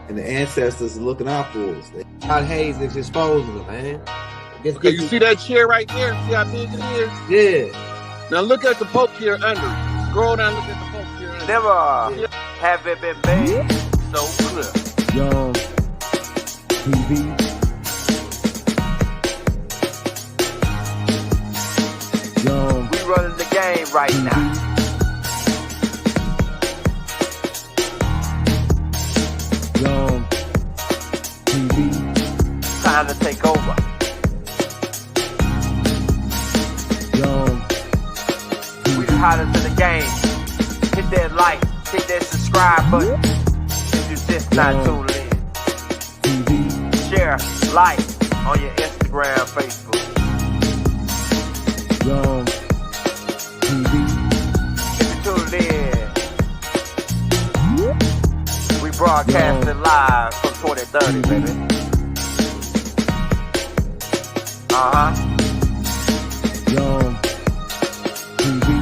and the ancestors are looking out for us. Todd Hayes is exposing them, man. Okay, you see that chair right there? See how big it is? Yeah. Now look at the poke here under it. Scroll down, look at the poke here under it. Never have it been made so clear. Young TV. Young. We running the game right now. Young TV. Time to take over. Young We the hottest in the game. Hit that like, hit that subscribe button. If you just not tuned in. TV. Share, like on your Instagram, Facebook. Young TV. If you tuned in, we broadcasting live from 2030, baby. Young TV.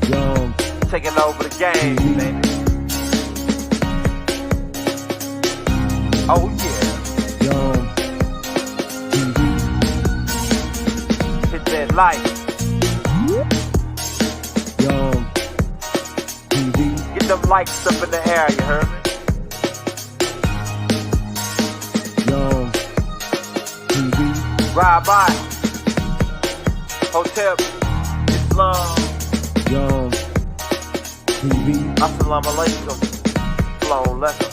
Young Taking over the game, baby. Oh yeah. Young TV. Hit that like. Young TV. Get them likes up in the air, you heard me? Young TV. Ride by. Hotel Islam. Young TV. Assalamu alaikum. Flown letter.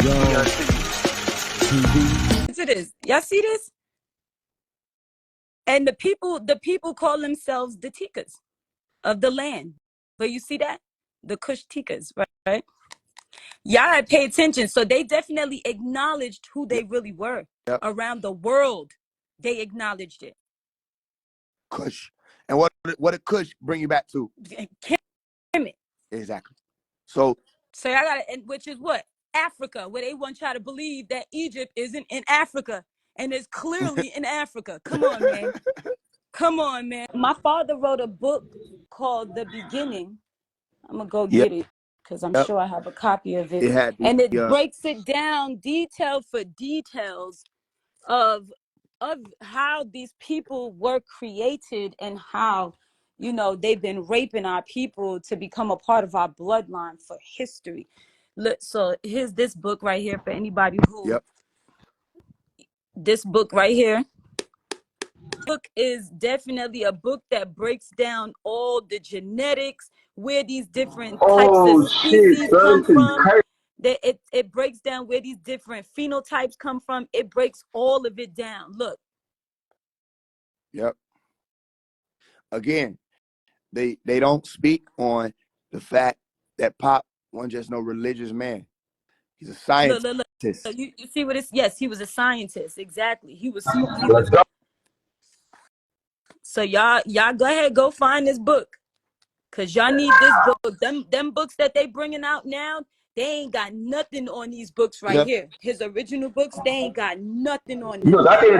Young TV. Listen to this. Y'all see this? And the people call themselves the Tikas of the land. But you see that? The Kush Tikas, right? Y'all had pay attention. So they definitely acknowledged who they really were. Yep. Around the world. They acknowledged it. Kush. And what did Kush bring you back to? Kemet. Exactly. So I got it, and which is what? Africa, where they want y'all to believe that Egypt isn't in Africa. And it's clearly in Africa. Come on, man. Come on, man. My father wrote a book called The Beginning. I'm going to go get it because I'm sure I have a copy of it. It breaks it down detail for details of how these people were created and how, you know, they've been raping our people to become a part of our bloodline for history. Look, so here's this book right here for anybody who... This book right here. Book is definitely a book that breaks down all the genetics, where these different types of species come from. It breaks down where these different phenotypes come from. It breaks all of it down. Look. Yep. Again, they don't speak on the fact that Pop wasn't just no religious man. He's a scientist. Look. So you see what it's? Yes, he was a scientist. Exactly. He was. So y'all go ahead, go find this book, cause y'all need this book. Them books that they bringing out now, they ain't got nothing on these books right here. His original books, they ain't got nothing on them. Look, I did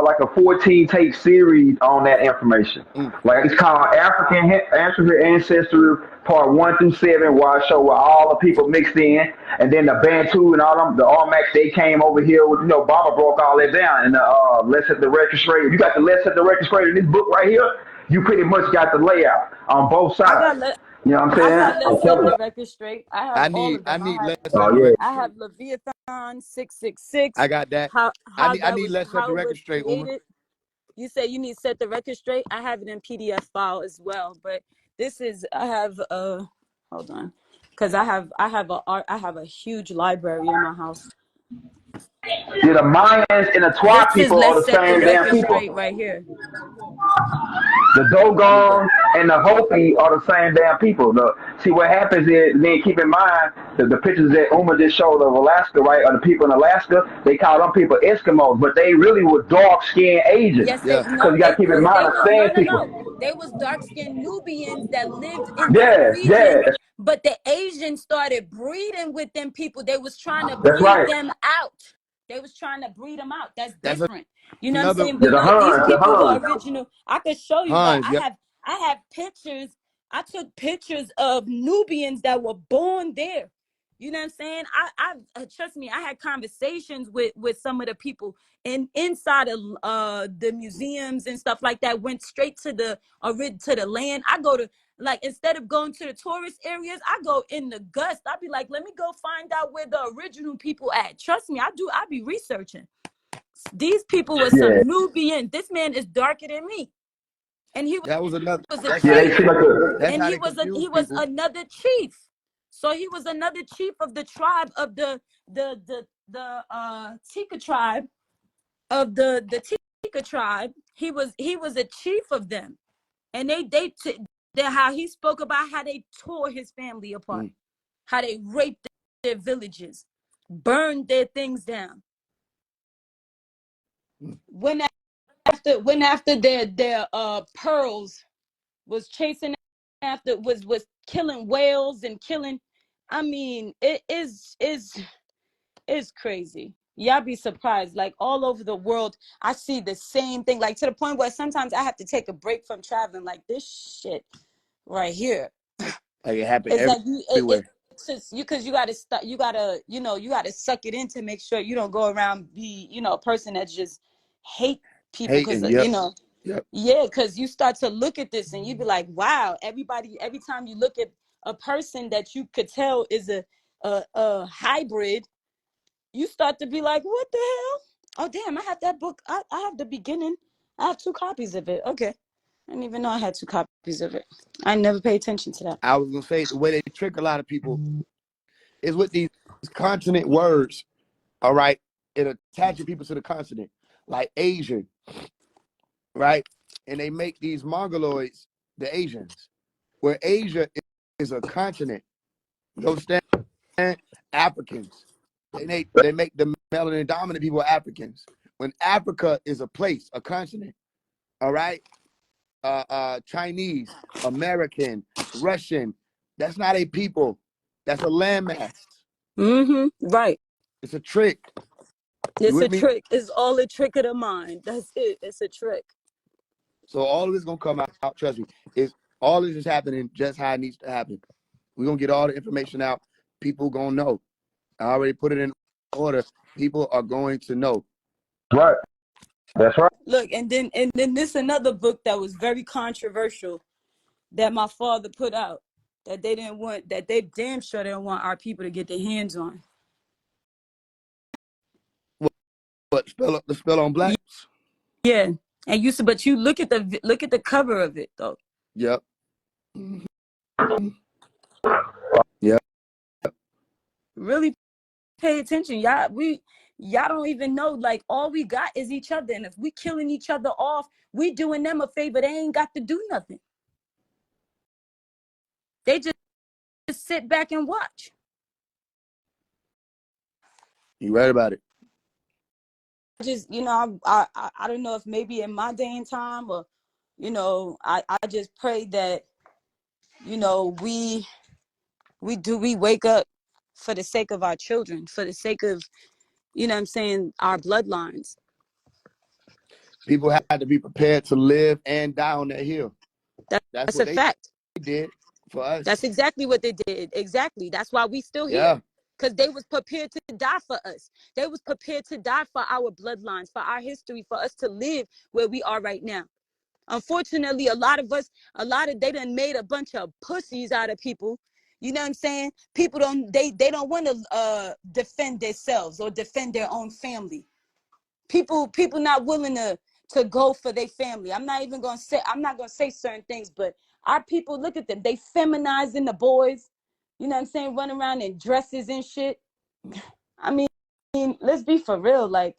like a 14 tape series on that information. Like it's called African Ancestry Part 1 through 7, where I show where all the people mixed in, and then the Bantu and all them, the Armax, they came over here with, you know, Baba broke all that down, and Let's Set the Record Straight. If you got the Let's Set the Record Straight in this book right here, you pretty much got the layout on both sides. You know what I'm saying? I got Let's Set the Record Straight. I have Leviathan 666. I got that. I need Let's Set the Record Straight, Uma. You say you need to set the record straight. I have it in PDF file as well, but this is hold on, because I have a huge library in my house. Yeah, the Mayans and the Twa people are the same damn people. Right here. The Dogon and the Hopi are the same damn people. See what happens is, then keep in mind that the pictures that Uma just showed of Alaska, right, or the people in Alaska, they call them people Eskimos, but they really were dark-skinned Asians. Yes, because you got to keep in mind the sand people. No. They was dark-skinned Nubians that lived in the region. Yeah. But the Asians started breeding with them people. They was trying to breed them out. They was trying to breed them out. That's That's different. You know what I'm another saying? Yeah, But no, these the people were Hun. original. I could show you. Like Huns. Yep. I have pictures. I took pictures of Nubians that were born there. You know what I'm saying? I trust me. I had conversations with some of the people inside of the museums and stuff like that. Went straight to the land. I go to, like, instead of going to the tourist areas, I go in the guts. I'd be like, let me go find out where the original people at. Trust me, I do. I be researching. These people were Yeah, some Nubian. This man is darker than me, and he That was another. was a That's yeah, how they chief, they. see like a That's and how he they was confuse people. another chief. So he was another chief of the tribe of the Tika tribe of the Tika tribe. He was a chief of them, and how he spoke about how they tore his family apart, how they raped their villages, burned their things down. When after their pearls, was chasing after, was killing whales and killing. I mean, it is crazy. Y'all be surprised. Like, all over the world, I see the same thing. Like, to the point where sometimes I have to take a break from traveling. Like, this shit right here. Like, it happened It's like everywhere. it's just you, because you gotta start. You gotta, you gotta suck it in to make sure you don't go around be, a person that just hate people, because Hating. Yep. Yep. yeah, because you start to look at this and you be like, wow, every time you look at a person that you could tell is a hybrid, you start to be like, what the hell? Oh, damn, I have that book. I have the beginning. I have 2 copies of it. Okay. I didn't even know I had 2 copies of it. I never pay attention to that. I was gonna say, the way they trick a lot of people is with these consonant words. All right, it attaches people to the consonant, like Asian, right? And they make these mongoloids the Asians, where Asia is a continent. You understand? Africans. They make the melanin dominant people Africans, when Africa is a place, a continent. All right, Chinese, American, Russian. That's not a people. That's a landmass. Right. It's a trick. It's a with me? trick. It's all a trick of the mind. That's it. It's a trick. So all of this gonna come out. Trust me. All this is happening just how it needs to happen. We're gonna get all the information out. People gonna know. I already put it in order. People are going to know. right. That's right. Look, and then this another book that was very controversial that my father put out, that they damn sure didn't want our people to get their hands on. What the spell on blacks? Yeah, and but you look at the cover of it though. Yep. Yep. Really pay attention, y'all. Y'all don't even know. Like, all we got is each other, and if we killing each other off, we doing them a favor. They ain't got to do nothing. They just sit back and watch. You right about it. Just, I don't know if maybe in my day and time, or I just pray that we wake up for the sake of our children, for the sake of what I'm saying, our bloodlines. People had to be prepared to live and die on that hill. That's what a fact. Did for us. That's exactly what they did. Exactly. That's why we still here. Because they was prepared to die for us. They was prepared to die for our bloodlines, for our history, for us to live where we are right now. Unfortunately, a lot of they done made a bunch of pussies out of people. You know what I'm saying? People they don't want to defend themselves or defend their own family. People not willing to go for their family. I'm not gonna say certain things, but our people, look at them. They feminizing the boys. You know what I'm saying? Running around in dresses and shit. I mean, let's be for real. Like,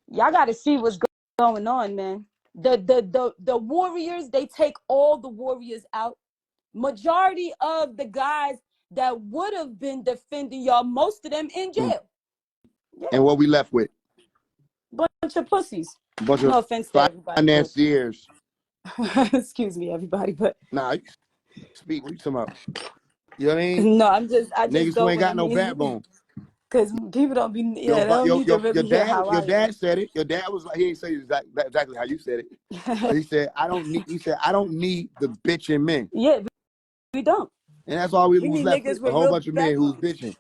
y'all got to see what's going on, man. The warriors, they take all the warriors out. Majority of the guys that would have been defending y'all, most of them in jail. Yeah. And what we left with? Bunch of pussies. Bunch no of offense to everybody. Financiers. Excuse me, everybody, but nah, you speak. What you talking about? You know what I mean? No, I just niggas go who ain't got no mean. backbone. Because people don't be, Yo, they but don't need to your really hear how I your am. dad said it. Your dad was like, he ain't say exactly how you said it. But he said, I don't need the bitching men. Yeah, we don't. And that's all we We was need left with. niggas A with whole real bunch of men who was backbones. bitching.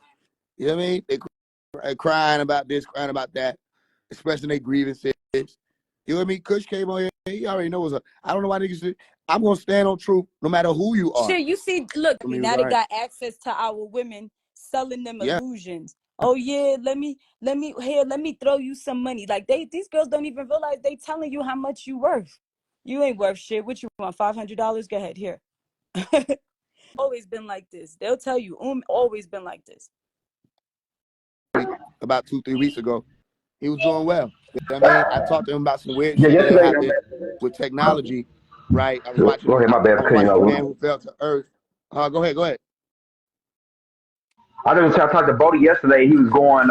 You know what I mean? They crying about this, crying about that, expressing their grievances. You know what I mean? Kush came on here. He already knows what's up. I don't know why niggas say, I'm going to stand on truth no matter who you are. Shit, you see, look, I mean, now they right. got access to our women selling them Yeah. illusions. Oh yeah, let me throw you some money. Like these girls don't even realize they telling you how much you worth. You ain't worth shit. What you want? $500? Go ahead, here. Always been like this. They'll tell you, always been like this. About 2-3 weeks ago, he was doing well. You know what I mean? I talked to him about some weird Yeah, shit that yesterday. happened with technology, right? I was Go watching ahead, my bad for cutting you The off. Man Who Fell to Earth. Go ahead. I talked to Bodie yesterday. He was going.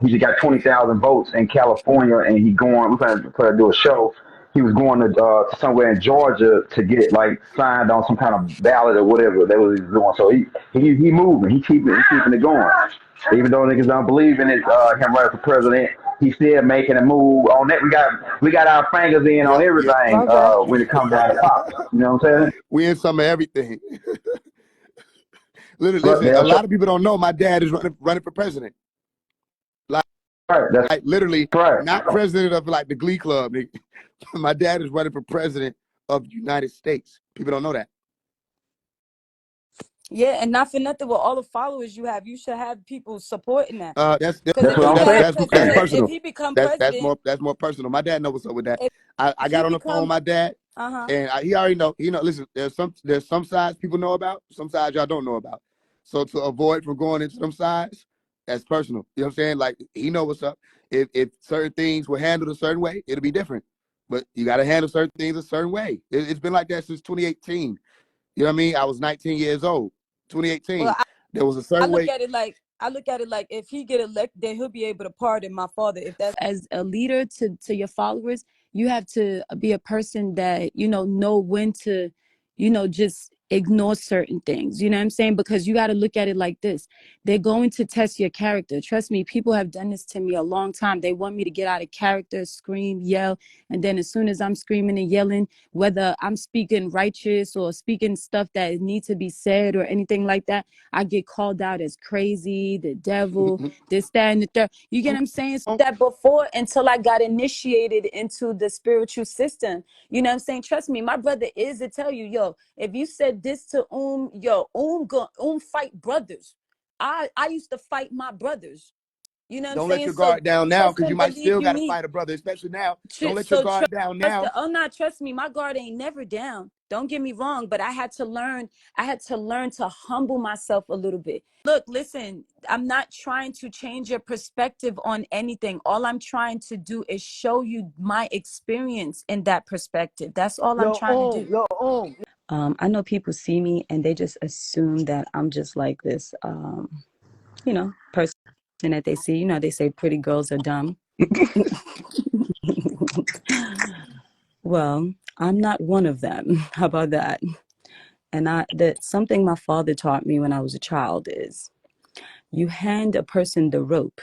He just got 20,000 votes in California, and he going. We're gonna do a show. He was going to somewhere in Georgia to get like signed on some kind of ballot or whatever that was doing. So he moving. He keeping it going. Even though niggas don't believe in it, him running for president, he's still making a move on that. We got our fingers in on Yep. everything Okay. when it comes down to pop. You know what I'm saying? We in some of everything. Literally, But listen, they a are lot of people don't know my dad is running for president. right. That's Like literally, right. not president of like the Glee Club. Nigga. My dad is running for president of the United States. People don't know that. Yeah, and not for nothing with all the followers you have, you should have people supporting that. That's Because if That's what he I'm saying. that's if personal. he become president, That's more personal. My dad knows what's up with that. if I he got on the phone with become my dad, and he already know. Listen, there's some sides people know about, some sides y'all don't know about. So to avoid from going into some sides, that's personal. You know what I'm saying? Like he know what's up. If certain things were handled a certain way, it'll be different. But you got to handle certain things a certain way. It's been like that since 2018. You know what I mean? I was 19 years old. 2018. well, There was a I certain look way. at it like if he get elected, then he'll be able to pardon my father. If that's as a leader to your followers, you have to be a person that know when to, just ignore certain things. You know what I'm saying? Because you got to look at it like this: they're going to test your character. Trust me, people have done this to me a long time. They want me to get out of character, scream, yell, and then as soon as I'm screaming and yelling, whether I'm speaking righteous or speaking stuff that needs to be said or anything like that, I get called out as crazy, the devil, this, that, and the third. You get what I'm saying? That before, until I got initiated into the spiritual system. You know what I'm saying? Trust me, my brother is to tell you, yo, if you said this to fight brothers. I used to fight my brothers. You know what I'm Don't let saying? your So guard down now, trust because you and might believe still you got to need. fight a brother, especially now. Don't let your So guard down trust. now. Trust me, my guard ain't never down. Don't get me wrong, but I had to learn to humble myself a little bit. Look, listen, I'm not trying to change your perspective on anything. All I'm trying to do is show you my experience in that perspective. That's all I'm trying to do. I know people see me and they just assume that I'm just like this, person that they see. They say pretty girls are dumb. Well, I'm not one of them. How about that? And that something my father taught me when I was a child is you hand a person the rope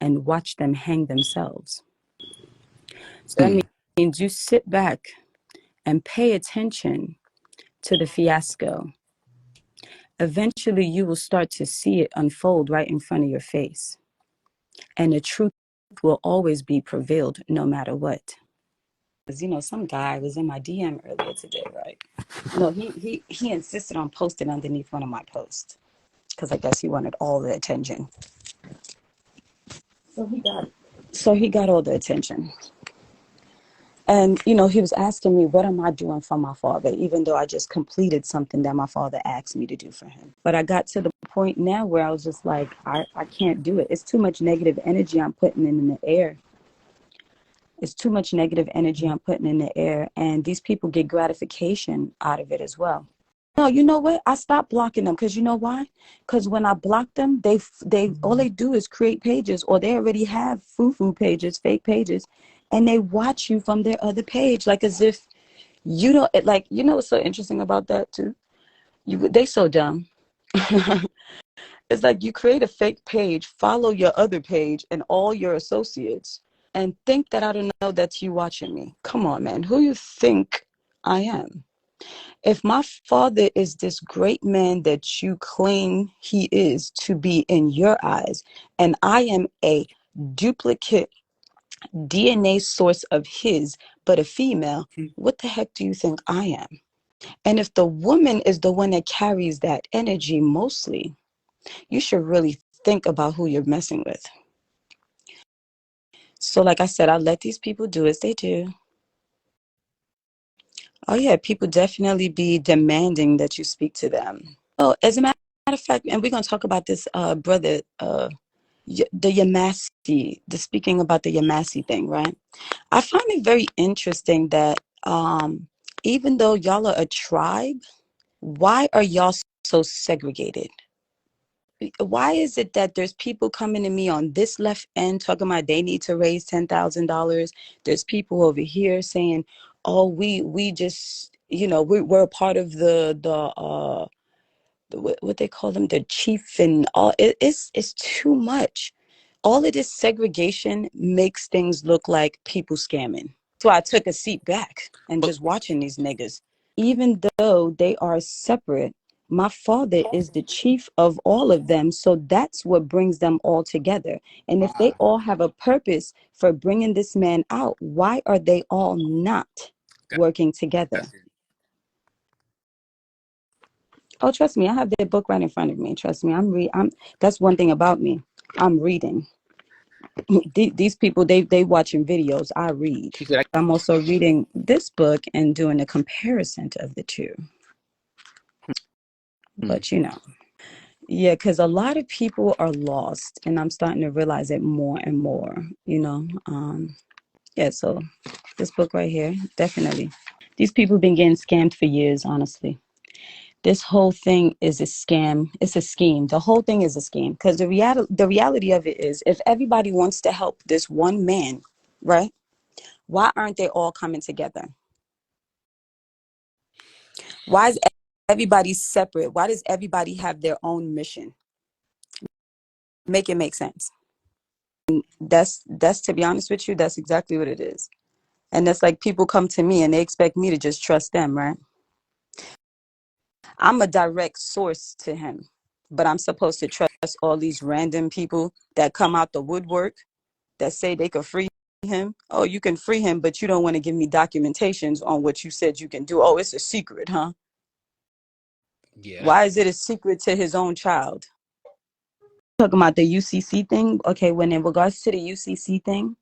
and watch them hang themselves. So that means you sit back and pay attention to the fiasco. Eventually, you will start to see it unfold right in front of your face. And the truth will always be prevailed no matter what. Because, some guy was in my DM earlier today, right? No, he insisted on posting underneath one of my posts because I guess he wanted all the attention. So he got all the attention. And, he was asking me, what am I doing for my father, even though I just completed something that my father asked me to do for him. But I got to the point now where I was just like, I can't do it. It's too much negative energy I'm putting in the air. It's too much negative energy I'm putting in the air. And these people get gratification out of it as well. No, you know what? I stopped blocking them because you know why? Because when I block them, they all they do is create pages, or they already have foo-foo pages, fake pages, and they watch you from their other page, like as if you don't. What's so interesting about that too? They so dumb. It's like you create a fake page, follow your other page and all your associates, and think that I don't know that you watching me. Come on, man. Who you think I am? If my father is this great man that you claim he is to be in your eyes, and I am a duplicate DNA source of his, but a female, what the heck do you think I am? And if the woman is the one that carries that energy mostly, you should really think about who you're messing with. So like I said, I let these people do as they do. Oh yeah, people definitely be demanding that you speak to them. Oh, as a matter of fact, and we're going to talk about this, brother, the Yamasi, the speaking about the Yamasi thing, right? I find it very interesting that even though y'all are a tribe, why are y'all so segregated? Why is it that there's people coming to me on this left end talking about they need to raise $10,000? There's people over here saying, "Oh, we just, you know, we're a part of what they call them, the chief and all." It's too much. All of this segregation makes things look like people scamming. So I took a seat back and just watching these niggas. Even though they are separate, my father is the chief of all of them. So that's what brings them all together. And if they all have a purpose for bringing this man out, why are they all not working together? Oh, trust me, I have their book right in front of me. Trust me, that's one thing about me. I'm reading. These people, they watching videos. I read. I'm also reading this book and doing a comparison of the two. But you know, yeah, because a lot of people are lost, and I'm starting to realize it more and more. You know, yeah. So this book right here, definitely. These people have been getting scammed for years. Honestly, this whole thing is a scam. It's a scheme. The whole thing is a scheme. Because the reality of it is, if everybody wants to help this one man, right? Why aren't they all coming together? Why is everybody separate? Why does everybody have their own mission? Make it make sense. And that's to be honest with you, that's exactly what it is. And that's like people come to me and they expect me to just trust them, right? I'm a direct source to him, but I'm supposed to trust all these random people that come out the woodwork that say they could free him. Oh, you can free him, but you don't want to give me documentations on what you said you can do. Oh, it's a secret, huh? Yeah. Why is it a secret to his own child? Talking about the UCC thing. Okay, when in regards to the UCC thing,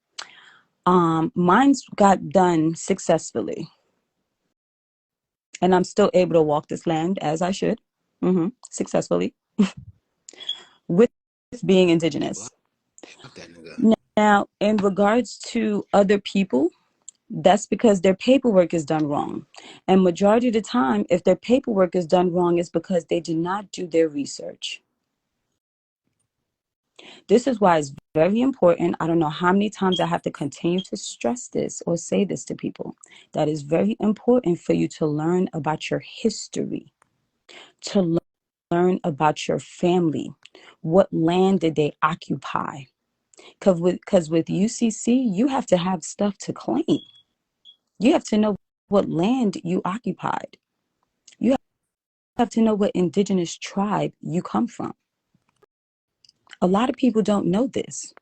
mine's got done successfully. And I'm still able to walk this land as I should, successfully, with being indigenous. Now, in regards to other people, that's because their paperwork is done wrong. And majority of the time, if their paperwork is done wrong, it's because they did not do their research. This is why it's very important. I don't know how many times I have to continue to stress this or say this to people. That is very important for you to learn about your history, to learn about your family. What land did they occupy? Because with UCC, you have to have stuff to claim. You have to know what land you occupied. You have to know what indigenous tribe you come from. A lot of people don't know this.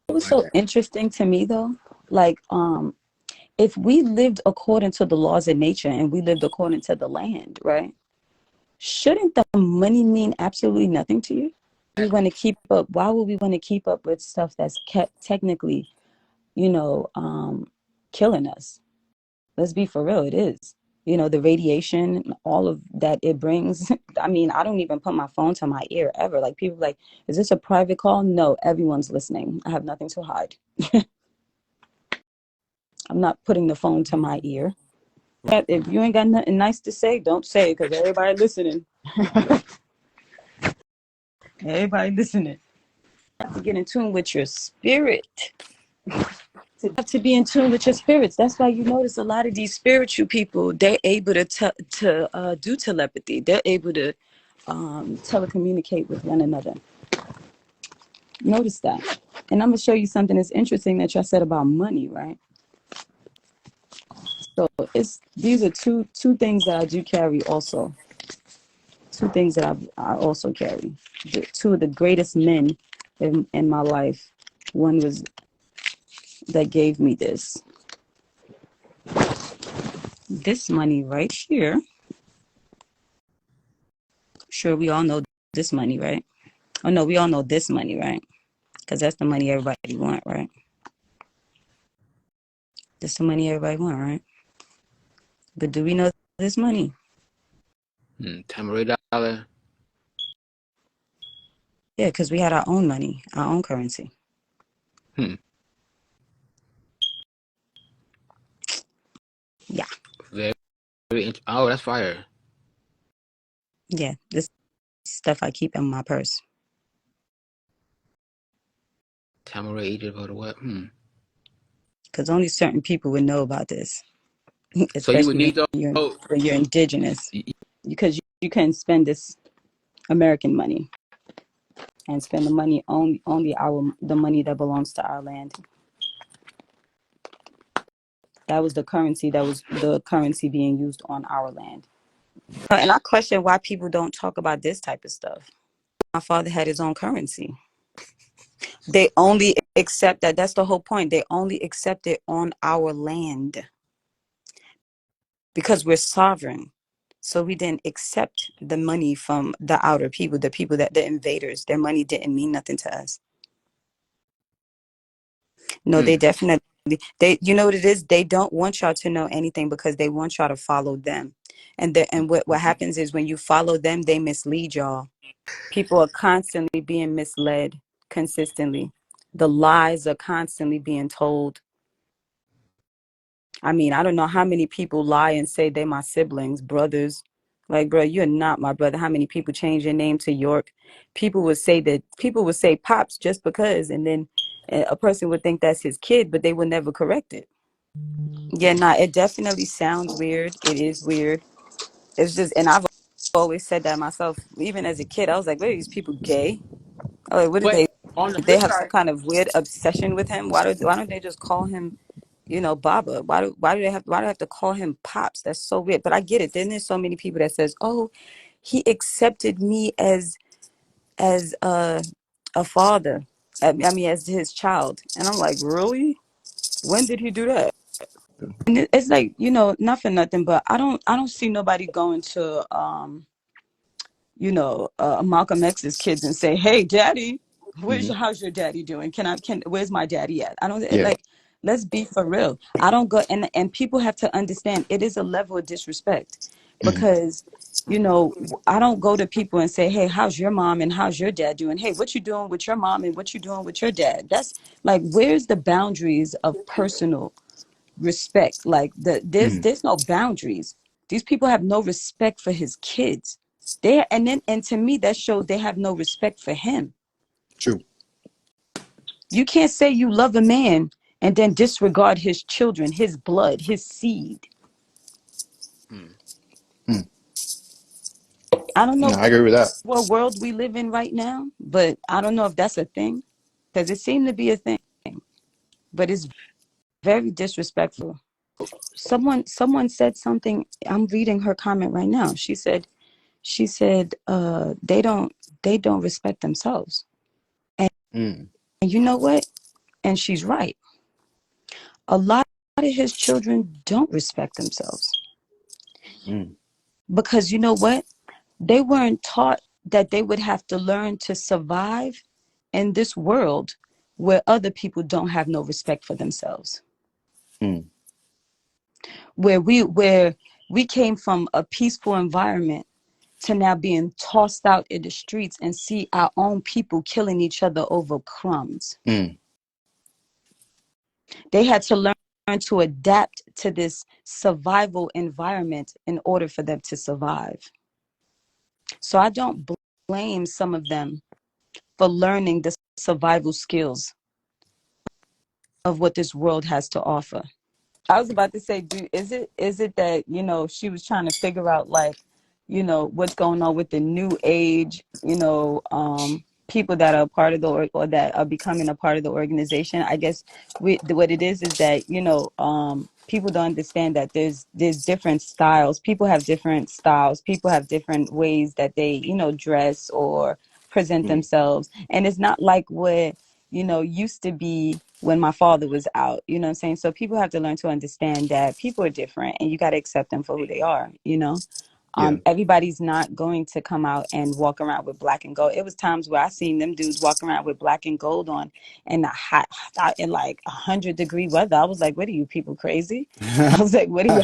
It was so interesting to me though. Like, if we lived according to the laws of nature and we lived according to the land, right? Shouldn't the money mean absolutely nothing to you? We want to keep up. Why would we want to keep up with stuff that's technically, you know, killing us? Let's be for real. It is. You know, the radiation, all of that it brings. I mean, I don't even put my phone to my ear ever. Like people like, is this a private call? No, everyone's listening. I have nothing to hide. I'm not putting the phone to my ear. If you ain't got nothing nice to say, don't say it because everybody listening. Everybody listening. You have to get in tune with your spirit. You have to be in tune with your spirits. That's why you notice a lot of these spiritual people, they're able to do telepathy. They're able to telecommunicate with one another. Notice that. And I'm going to show you something that's interesting that y'all said about money, right? So these are two things that I do carry also. Two things that I also carry. Two of the greatest men in my life. One was that gave me this money right here. Sure, we all know this money, right? Oh no, we all know this money, right? Because that's the money everybody want, right? That's the money everybody want, right? But do we know this money? $10. Yeah, because we had our own money, our own currency. Yeah. Oh, that's fire. Yeah, this stuff I keep in my purse. Tamara Egypt or what? Because only certain people would know about this, So you would especially need those. when you're indigenous, because you can't spend this American money and spend the money only the money that belongs to our land. That was the currency. That was the currency being used on our land. And I question why people don't talk about this type of stuff. My father had his own currency. They only accept that. That's the whole point. They only accept it on our land because we're sovereign. So we didn't accept the money from the outer people, the invaders. Their money didn't mean nothing to us. No, they definitely, you know what it is? They don't want y'all to know anything because they want y'all to follow them. And what happens is when you follow them, they mislead y'all. People are constantly being misled consistently. The lies are constantly being told. I mean, I don't know how many people lie and say they're my siblings, brothers. Like, bro, you're not my brother. How many people change your name to York? People would say Pops just because, and then a person would think that's his kid, but they would never correct it. Yeah, nah, it definitely sounds weird. It is weird. It's just, and I've always said that myself. Even as a kid, I was like, "What are these people gay? Oh, like, what did But on the they flip have some side, kind of weird obsession with him? Why don't they just call him, Baba? Why do they have to call him Pops? That's so weird. But I get it. Then there's so many people that says, "Oh, he accepted me as a father. I mean, as his child." And I'm like, really? When did he do that? And it's like, not for nothing, but I don't see nobody going to Malcolm X's kids and say, "Hey, daddy, how's your daddy doing? Where's my daddy at?" I don't like, let's be for real. I don't go, and people have to understand it is a level of disrespect because, I don't go to people and say, "Hey, how's your mom and how's your dad doing? Hey, what you doing with your mom and what you doing with your dad?" That's like, where's the boundaries of personal respect? Like there's no boundaries. These people have no respect for his kids. And to me that shows they have no respect for him. True. You can't say you love a man and then disregard his children, his blood, his seed. I don't know I agree with that. what world we live in right now, but I don't know if that's a thing, because it seemed to be a thing, but it's very disrespectful. Someone said something. I'm reading her comment right now. She said they don't respect themselves. And you know what? And she's right. A lot of his children don't respect themselves. Because you know what? They weren't taught that they would have to learn to survive in this world where other people don't have no respect for themselves. Where we came from a peaceful environment to now being tossed out in the streets and see our own people killing each other over crumbs. They had to learn to adapt to this survival environment in order for them to survive. So I don't blame some of them for learning the survival skills of what this world has to offer. I was about to say, is it that, she was trying to figure out, like, what's going on with the new age, people that are part of or that are becoming a part of the organization. I guess what it is that, people don't understand that there's different styles. People have different styles. People have different ways that they, dress or present themselves. And it's not like what, used to be when my father was out, you know what I'm saying? So people have to learn to understand that people are different and you got to accept them for who they are. Everybody's not going to come out and walk around with black and gold. It was times where I seen them dudes walk around with black and gold on in the hot, in like 100-degree weather. I was like, what are you people crazy? I was like, what are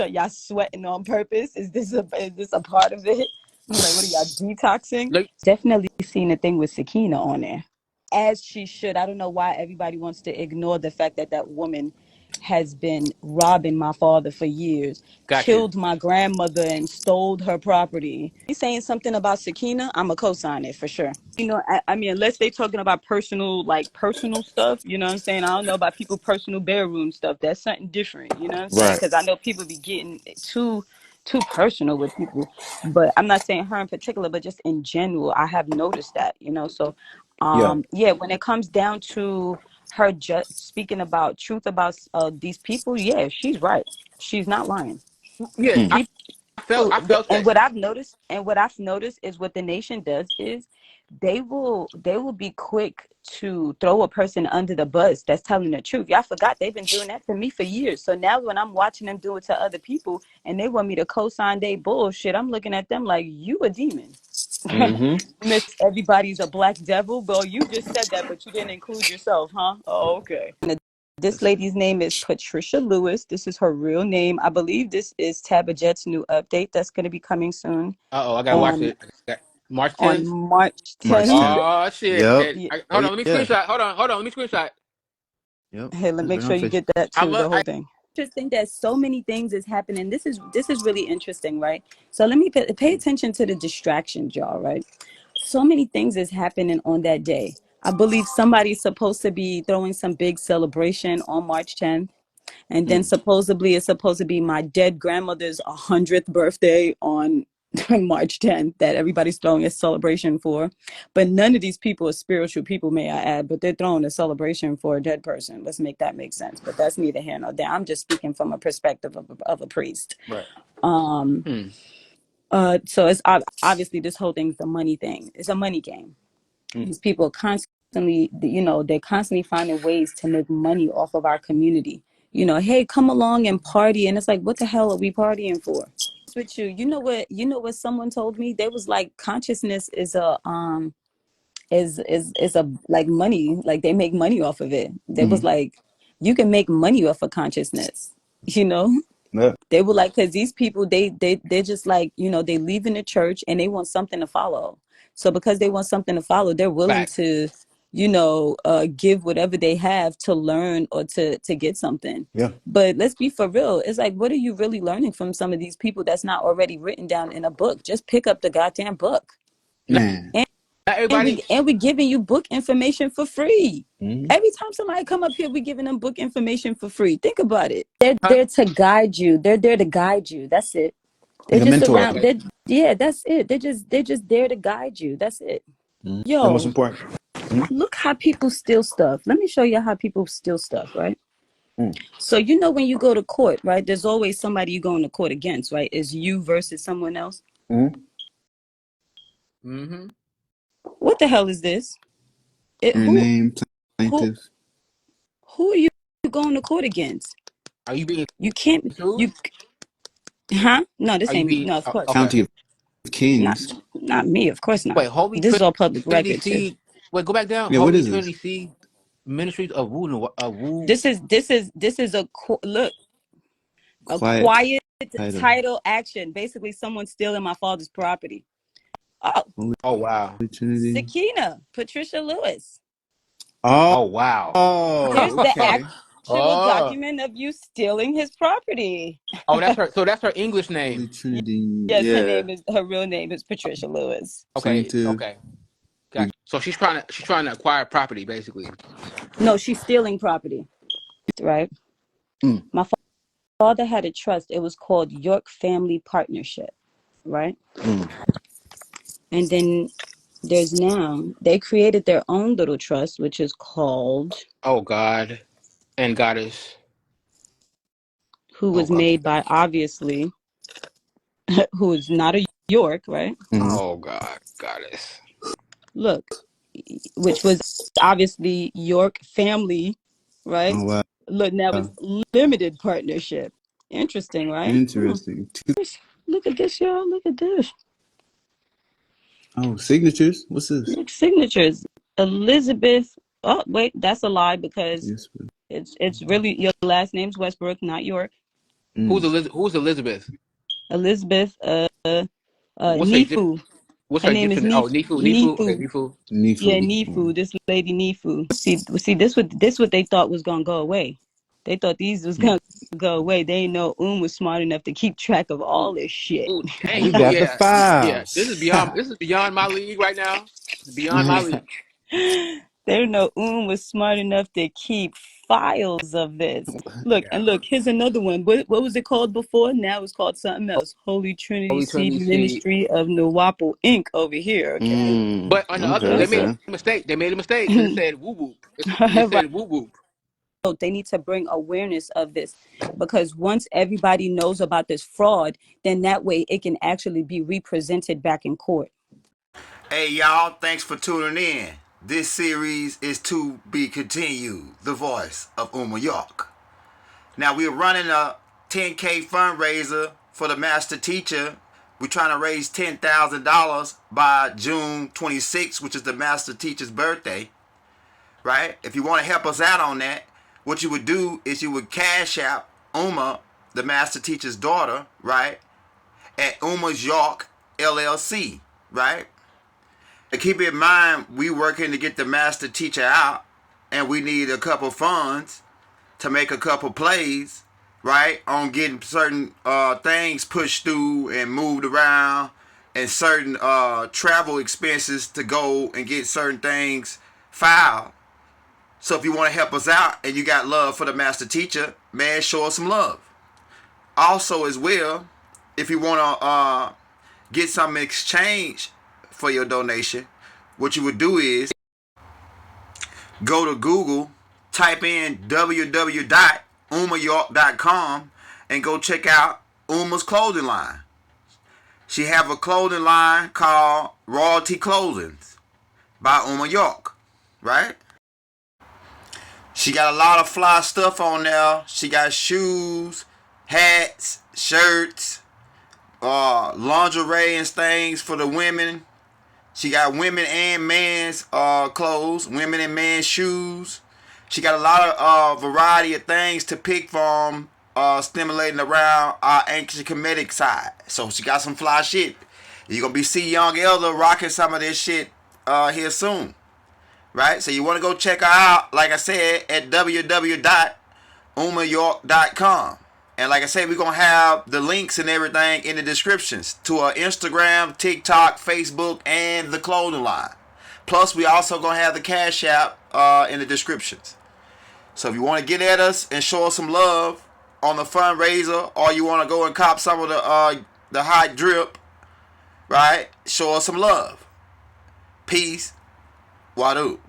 y'all sweating on purpose? Is this a part of it? I'm like, what are y'all detoxing? Like, Definitely seen a thing with Sakina on there, as she should. I don't know why everybody wants to ignore the fact that that woman has been robbing my father for years, got you. killed my grandmother and stole her property. He's saying something about Sakina, I'm a co-sign it for sure. I mean, unless they talking about personal stuff, you know what I'm saying? I don't know about people personal bedroom stuff. That's something different, you know what I'm saying? Because I know people be getting too personal with people. But I'm not saying her in particular, but just in general, I have noticed that, So yeah, when it comes down to her speaking about truth about these people, yeah, she's right. She's not lying. Yeah, People, I felt and that. what I've noticed is what the nation does is they will be quick to throw a person under the bus that's telling the truth. Y'all forgot they've been doing that to me for years. So now when I'm watching them do it to other people and they want me to co-sign their bullshit, I'm looking at them like, you a demon. Miss Everybody's a black devil. Well, you just said that, but you didn't include yourself, huh? Oh, okay. This lady's name is Patricia Lewis. This is her real name. I believe this is Tabba Jet's new update that's going to be coming soon I gotta watch on it. March on 10th. March 10th. Oh shit! Yeah. Hold on, let me screenshot. Hold on, let me screenshot. Hey, let's make sure you get that I too, the love. whole thing. Interesting that so many things is happening. This is really interesting, right? So let me pay attention to the distractions, y'all, right? So many things is happening on that day. I believe somebody's supposed to be throwing some big celebration on March 10th. And then supposedly it's supposed to be my dead grandmother's 100th birthday on March 10th that everybody's throwing a celebration for. But none of these people are spiritual people, may I add, but they're throwing a celebration for a dead person. Let's make that make sense. But that's neither here nor there. I'm just speaking from a perspective of a priest. Right. So it's obviously this whole thing's a money thing. It's a money game. These people are constantly, they're constantly finding ways to make money off of our community. Hey, come along and party. And it's like, what the hell are we partying for? With you, you know what someone told me? They was like, consciousness is a like money, like they make money off of it. They was like, you can make money off of consciousness, you know? They were like, because these people, they're just like, they leave in the church and they want something to follow. So because they want something to follow, they're willing Facts. to, give whatever they have to learn or to get something. But let's be for real. It's like, what are you really learning from some of these people that's not already written down in a book? Just pick up the goddamn book. Not everybody. And we giving you book information for free. Every time somebody come up here, we giving them book information for free. Think about it. They're there to guide you. They're there to guide you. That's it. They're just around. Yeah, that's it. They're just there to guide you. That's it. Yo, look how people steal stuff. Let me show you how people steal stuff, right? So when you go to court, right? There's always somebody you're going to court against, right? It's you versus someone else. Mm-hmm. What the hell is this? Who are you going to court against? Are you being You can't. sued? Huh? No, this Are you ain't. being No, of course. okay? Not me. Of course not. Wait, Holy This is all public Trinity record too. Seed. Wait, go back down. Holy Trinity Seed Ministries of Wu. Wu. This is look, a quiet title action. Basically, someone stealing my father's property. Oh, Oh wow. Sakina, Patricia Lewis. Oh wow. Here's the actual Oh. document of you stealing his property. Oh, that's her. So that's her English name. Yes, her real name is Patricia Lewis. Okay. Okay. Gotcha. So she's trying to acquire property, basically. No, she's stealing property, right? My father had a trust. It was called York Family Partnership, right? And then they created their own little trust, which is called, Oh God and Goddess. who was made by, obviously, who is not a York, right? Oh God, Goddess. Look, which was obviously York Family, right? Look, now it's limited partnership. Interesting, right? Look at this, y'all. Look at this. Look, signatures. Elizabeth. Oh, wait, that's a lie because it's really your last name's Westbrook, not York. Who's Elizabeth? Elizabeth. What's her Nifu. What's Her her name is different? Oh, Nifu. Nifu. Okay, Nifu. Nifu. Yeah, Nifu. This lady Nifu. See, this what they thought was gonna go away. They thought these was gonna go away. They didn't know was smart enough to keep track of all this shit. Oh, dang. Yeah. This is beyond my league right now. It's beyond my league. They didn't know was smart enough to keep files of this. Look, and look, here's another one. What was it called before? Now it's called something else. Holy Trinity Holy Seed Trinity seed. Ministry of Nawapo Inc. over here, okay? But on the other, they made a mistake. They made a mistake because it said woo whoop. It Right. said woo whoop. They need to bring awareness of this, because once everybody knows about this fraud, then that way it can actually be represented back in court. Hey y'all, thanks for tuning in. This series is to be continued. The voice of Uma York. Now we're running a 10K fundraiser for the master teacher. We're trying to raise $10,000 by June 26th, which is the master teacher's birthday. Right? If you want to help us out on that, what you would do is you would cash out Uma, the master teacher's daughter, right? At Uma's York LLC, right? Keep in mind, we working to get the master teacher out, and we need a couple funds to make a couple plays, right? On getting certain things pushed through and moved around, and certain travel expenses to go and get certain things filed. So if you want to help us out and you got love for the master teacher, man, show us some love. Also, as well, if you want to get some exchange for your donation, what you would do is go to Google, type in www.umayork.com, and go check out Uma's clothing line. She have a clothing line called Royalty Clothings by Uma York, right? She got a lot of fly stuff on there. She got shoes, hats, shirts, lingerie and things for the women. She got women and men's clothes, women and men's shoes. She got a lot of variety of things to pick from, stimulating around our ancient Kemetic side. So she got some fly shit. You're going to be see Young Elder rocking some of this shit here soon. Right? So you want to go check her out, like I said, at www.umayork.com. And like I said, we're going to have the links and everything in the descriptions to our Instagram, TikTok, Facebook, and the clothing line. Plus, we also going to have the Cash App in the descriptions. So if you want to get at us and show us some love on the fundraiser, or you want to go and cop some of the hot drip, right? Show us some love. Peace. Wadu.